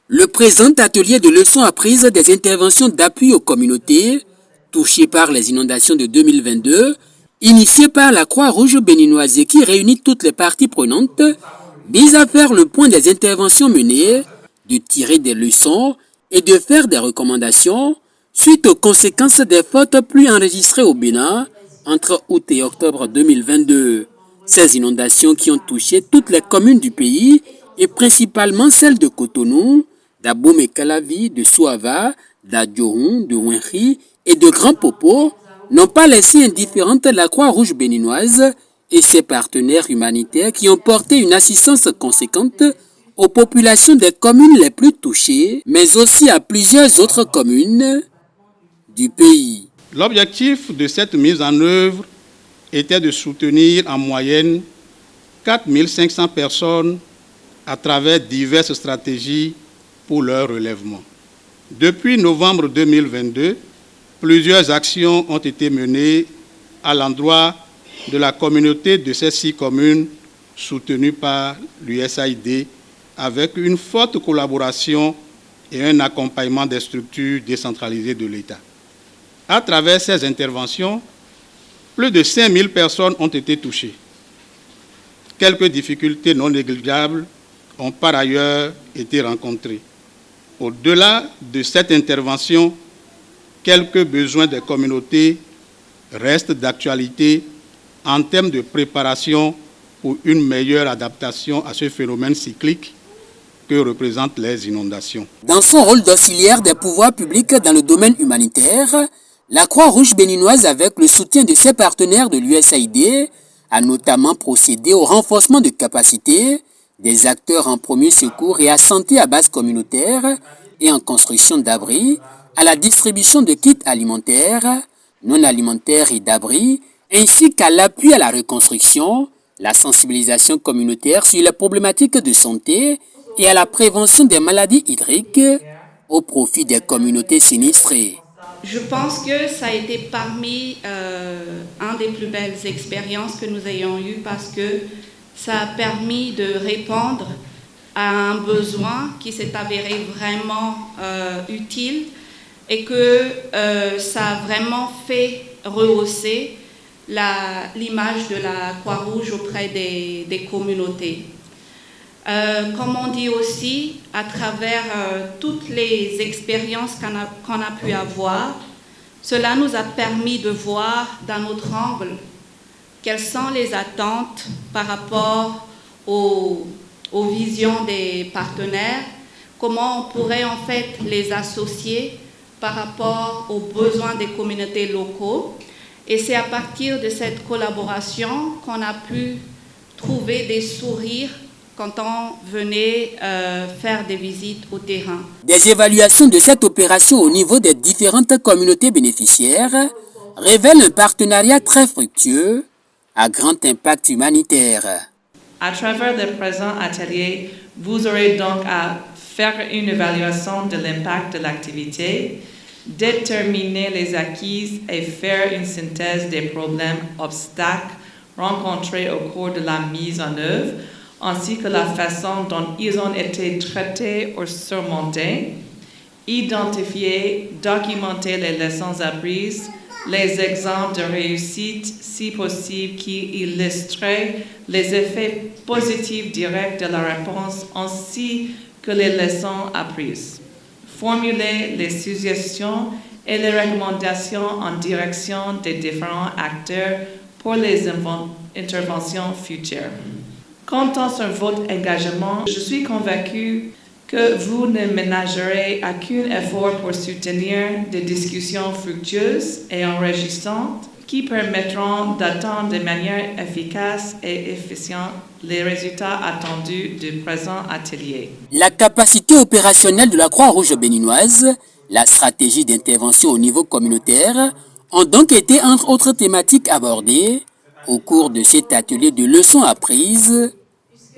Le présent atelier de leçons apprises des interventions d'appui aux communautés touchées par les inondations de 2022, initié par la Croix-Rouge béninoise qui réunit toutes les parties prenantes, vise à faire le point des interventions menées, de tirer des leçons et de faire des recommandations suite aux conséquences des fautes pluies enregistrées au Bénin entre août et octobre 2022. Ces inondations qui ont touché toutes les communes du pays et principalement celles de Cotonou, d'Abomey-Calavi, de Souava, d'Adjohun, de Wenri et de Grand Popo n'ont pas laissé indifférente la Croix-Rouge béninoise et ses partenaires humanitaires qui ont porté une assistance conséquente aux populations des communes les plus touchées, mais aussi à plusieurs autres communes du pays. L'objectif de cette mise en œuvre était de soutenir en moyenne 4 500 personnes à travers diverses stratégies pour leur relèvement. Depuis novembre 2022, plusieurs actions ont été menées à l'endroit de la communauté de ces 6 communes soutenues par l'USAID avec une forte collaboration et un accompagnement des structures décentralisées de l'État. À travers ces interventions, plus de 5 000 personnes ont été touchées. Quelques difficultés non négligeables ont par ailleurs été rencontrées. Au-delà de cette intervention, quelques besoins des communautés restent d'actualité en termes de préparation pour une meilleure adaptation à ce phénomène cyclique que représentent les inondations. Dans son rôle d'auxiliaire des pouvoirs publics dans le domaine humanitaire, la Croix-Rouge béninoise, avec le soutien de ses partenaires de l'USAID, a notamment procédé au renforcement de capacités des acteurs en premier secours et à santé à base communautaire et en construction d'abris, à la distribution de kits alimentaires, non alimentaires et d'abris, ainsi qu'à l'appui à la reconstruction, la sensibilisation communautaire sur les problématiques de santé et à la prévention des maladies hydriques au profit des communautés sinistrées. Je pense que ça a été parmi un des plus belles expériences que nous ayons eues parce que ça a permis de répondre à un besoin qui s'est avéré vraiment utile et que ça a vraiment fait rehausser l'image de la Croix-Rouge auprès des communautés. Comme on dit aussi, à travers toutes les expériences qu'on a pu avoir, cela nous a permis de voir d'un autre angle quelles sont les attentes par rapport aux visions des partenaires, comment on pourrait en fait les associer par rapport aux besoins des communautés locaux. Et c'est à partir de cette collaboration qu'on a pu trouver des sourires quand on venait faire des visites au terrain. Des évaluations de cette opération au niveau des différentes communautés bénéficiaires révèlent un partenariat très fructueux à grand impact humanitaire. À travers le présent atelier, vous aurez donc à faire une évaluation de l'impact de l'activité, déterminer les acquises et faire une synthèse des problèmes, obstacles rencontrés au cours de la mise en œuvre, ainsi que la façon dont ils ont été traités ou surmontés, identifier, documenter les leçons apprises, les exemples de réussite, si possible, qui illustraient les effets positifs directs de la réponse, ainsi que les leçons apprises. Formuler les suggestions et les recommandations en direction des différents acteurs pour les interventions futures. Quant à votre engagement, je suis convaincue que vous ne ménagerez aucun effort pour soutenir des discussions fructueuses et enrichissantes qui permettront d'atteindre de manière efficace et efficiente les résultats attendus du présent atelier. La capacité opérationnelle de la Croix-Rouge béninoise, la stratégie d'intervention au niveau communautaire ont donc été entre autres thématiques abordées au cours de cet atelier de leçons apprises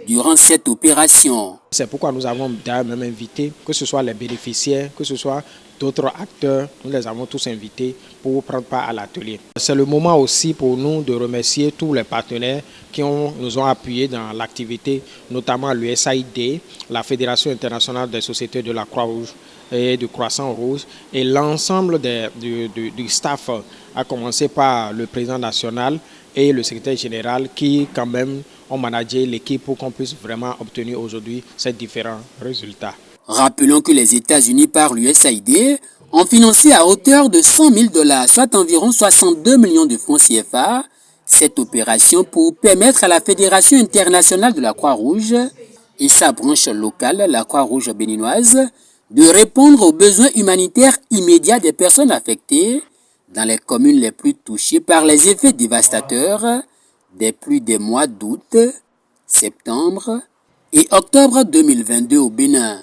durant cette opération. C'est pourquoi nous avons d'ailleurs même invité, que ce soit les bénéficiaires, que ce soit d'autres acteurs, nous les avons tous invités pour prendre part à l'atelier. C'est le moment aussi pour nous de remercier tous les partenaires qui nous ont appuyés dans l'activité, notamment l'USAID, la Fédération internationale des sociétés de la Croix-Rouge et du Croissant-Rouge et l'ensemble du staff, à commencer par le président national et le secrétaire général qui quand même ont managé l'équipe pour qu'on puisse vraiment obtenir aujourd'hui ces différents résultats. Rappelons que les États-Unis par l'USAID ont financé à hauteur de $100 000, soit environ 62 millions de francs CFA, cette opération pour permettre à la Fédération internationale de la Croix-Rouge et sa branche locale, la Croix-Rouge béninoise, de répondre aux besoins humanitaires immédiats des personnes affectées dans les communes les plus touchées par les effets dévastateurs des pluies des mois d'août, septembre et octobre 2022 au Bénin.